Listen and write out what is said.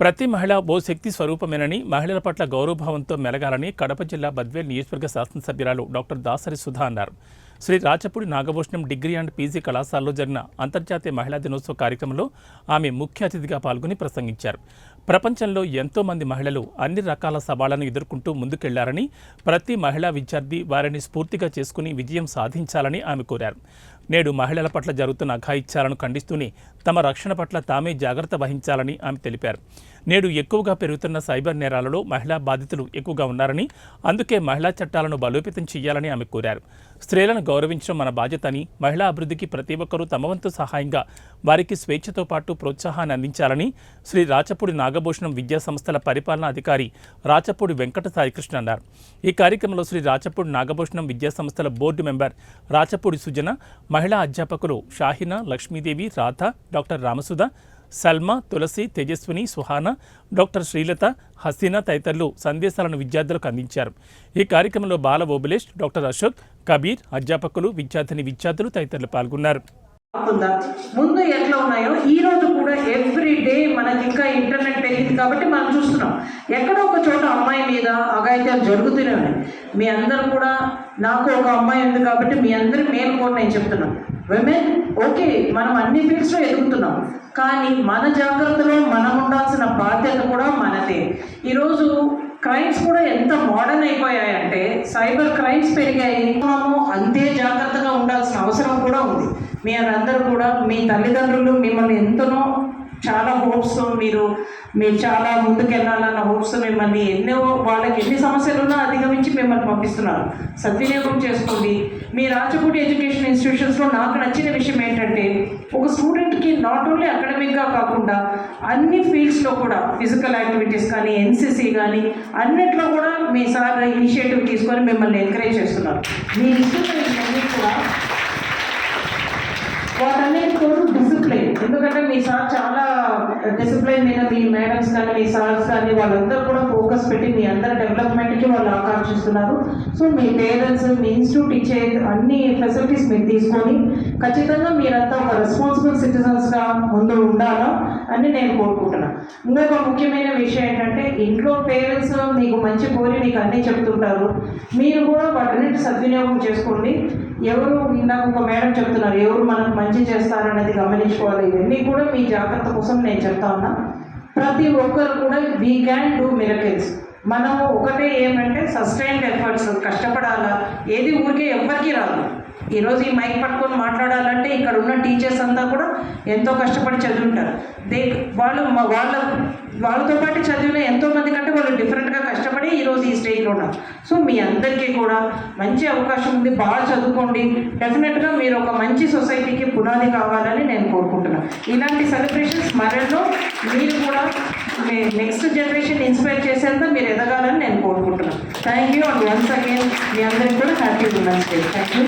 ప్రతి మహిళ ఓ శక్తి స్వరూపమేనని, మహిళల పట్ల గౌరవభావంతో మెలగాలని కడప జిల్లా బద్వేల్ నియోజకవర్గ శాసనసభ్యురాలు డాక్టర్ దాసరి సుధా అన్నారు. Shri Rachapudi Nagabhushanam degree and PG కళాశాలలో జరిగిన అంతర్జాతీయ మహిళా దినోత్సవ కార్యక్రమంలో ఆమె ముఖ్య అతిథిగా పాల్గొని ప్రసంగించారు. ప్రపంచంలో ఎంతో మంది మహిళలు అన్ని రకాల సవాళ్లను ఎదుర్కొంటూ ముందుకెళ్లారని, ప్రతి మహిళా విద్యార్థి వారిని స్ఫూర్తిగా చేసుకుని విజయం సాధించాలని ఆమె కోరారు. నేడు మహిళల పట్ల జరుగుతున్న అఘాయిత్యాలను ఖండిస్తూనే తమ రక్షణ పట్ల తామే జాగ్రత్త వహించాలని ఆమె తెలిపారు. నేడు ఎక్కువగా పెరుగుతున్న సైబర్ నేరాలలో మహిళా బాధితులు ఎక్కువగా ఉన్నారని, అందుకే మహిళా చట్టాలను బలోపేతం చేయాలని ఆమె కోరారు. స్త్రీలను గౌరవించడం మన బాధ్యత అని, మహిళా అభివృద్ధికి ప్రతి ఒక్కరూ తమ వంతు సహాయంగా వారికి స్వేచ్ఛతో పాటు ప్రోత్సాహాన్ని అందించాలని శ్రీ రాచపూడి నాగభూషణం విద్యా సంస్థల పరిపాలనా అధికారి రాచపూడి వెంకట సాయికృష్ణ అన్నారు. ఈ కార్యక్రమంలో శ్రీ రాచపూడి నాగభూషణం విద్యా సంస్థల బోర్డు మెంబర్ రాచపూడి సుజన, మహిళా అధ్యాపకులు షాహినా, లక్ష్మీదేవి, రాధ, డాక్టర్ రామసుధ, సల్మా, తులసి, తేజస్విని, సుహానా, డాక్టర్ శ్రీలత, హసీనా తదితరులు సందేశాలను విద్యార్థులకు అందించారు. ఈ కార్యక్రమంలో బాల ఓబులేష్, డాక్టర్ అశోక్, కబీర్, అధ్యాపకులు, విద్యార్థులు తదితరులు పాల్గొన్నారు. ముందు ఎట్లా ఉన్నాయో ఈ రోజు కూడా ఎవ్రీ డే మనకి ఇంకా ఇంటర్నెట్ పెరిగింది కాబట్టి మనం చూస్తున్నాం. ఎక్కడో ఒక చోట అమ్మాయి మీద అఘాయిత్యాలు జరుగుతూనే ఉన్నాయి. మీ అందరూ కూడా, నాకు ఒక అమ్మాయి ఉంది కాబట్టి మీ అందరి మేలు కూడా నేను చెప్తున్నాను. విమెన్ ఓకే, మనం అన్ని ఫీల్డ్స్లో ఎదుగుతున్నాం, కానీ మన జాగ్రత్తలో మనం ఉండాల్సిన బాధ్యత కూడా మనదే. ఈరోజు క్రైమ్స్ కూడా ఎంత మోడర్న్ అయిపోయాయంటే, సైబర్ క్రైమ్స్ పెరిగాయి. మనము అంతే జాగ్రత్తగా ఉండాల్సిన అవసరం కూడా ఉంది. మీరందరూ కూడా, మీ తల్లిదండ్రులు మిమ్మల్ని ఎంతనో చాలా హోప్స్, మీరు చాలా ముందుకెళ్ళాలన్న హోప్స్ మిమ్మల్ని వాళ్ళకి ఎన్ని సమస్యలున్నా అధిగమించి మిమ్మల్ని పంపిస్తున్నారు. సద్వినియోగం చేసుకోండి. మీ రాచపూడి ఎడ్యుకేషన్ ఇన్స్టిట్యూషన్స్లో నాకు నచ్చిన విషయం ఏంటంటే, ఒక స్టూడెంట్కి నాట్ ఓన్లీ అకాడమిక్గా కాకుండా అన్ని ఫీల్డ్స్లో కూడా, ఫిజికల్ యాక్టివిటీస్ కానీ, ఎన్సీసీ కానీ, అన్నిట్లో కూడా మీ సార్ ఇనిషియేటివ్ తీసుకొని మిమ్మల్ని ఎంకరేజ్ చేస్తున్నారు. మీ ఇన్స్టిట్యూషన్ కూడా వాటన్నిటి కూడా డిసిప్లైన్, ఎందుకంటే మీ సార్ చాలా డిసిప్లైన్ మీద, మీ మేడమ్స్ కానీ, మీ సార్స్ కానీ వాళ్ళందరూ కూడా ఫోకస్ పెట్టి మీ అందరి డెవలప్మెంట్కి వాళ్ళు ఆకాంక్షిస్తున్నారు. సో మీ పేరెంట్స్, మీ ఇన్స్టిట్యూట్ ఇచ్చే అన్ని ఫెసిలిటీస్ మీరు తీసుకొని ఖచ్చితంగా మీరంతా ఒక రెస్పాన్సిబుల్ సిటిజన్స్గా ముందు ఉండాలా అని నేను కోరుకుంటున్నాను. ఇంకొక ముఖ్యమైన విషయం ఏంటంటే, ఇంట్లో పేరెంట్స్ మీకు మంచి కోరి మీకు అన్నీ చెప్తుంటారు, మీరు కూడా వాటిని సద్వినియోగం చేసుకోండి. ఎవరు, ఇందాక ఒక మేడం చెప్తున్నారు, ఎవరు మనకు మంచి చేస్తారనేది గమనించుకోవాలి. ఇవన్నీ కూడా మీ జాగ్రత్త కోసం నేను చెప్తా ఉన్నా. ప్రతి ఒక్కరు కూడా వీ క్యాన్ డూ మిరకిల్స్. మనం ఒకటే ఏమంటే సస్టైన్డ్ ఎఫర్ట్స్, కష్టపడాలా. ఏది ఊరికే ఎవ్వరికీ రాదు. ఈరోజు ఈ మైక్ పట్టుకొని మాట్లాడాలంటే ఇక్కడ ఉన్న టీచర్స్ అంతా కూడా ఎంతో కష్టపడి చదువుంటారు. వాళ్ళతో పాటు చదివిన ఎంతోమంది కంటే వాళ్ళు డిఫరెంట్గా కష్టపడి ఈరోజు ఈ స్టేజ్లో ఉన్నారు. సో మీ అందరికీ కూడా మంచి అవకాశం ఉంది, బాగా చదువుకోండి. డెఫినెట్గా మీరు ఒక మంచి సొసైటీకి పునాది కావాలని నేను కోరుకుంటున్నాను. ఇలాంటి సెలబ్రేషన్స్ మరెన్నో మీరు కూడా నెక్స్ట్ జనరేషన్ ఇన్స్పైర్ చేసేంత మీరు ఎదగాలని నేను కోరుకుంటున్నాను. Thank you. And once again మీ అందరికీ కూడా happy women's day. Thank you.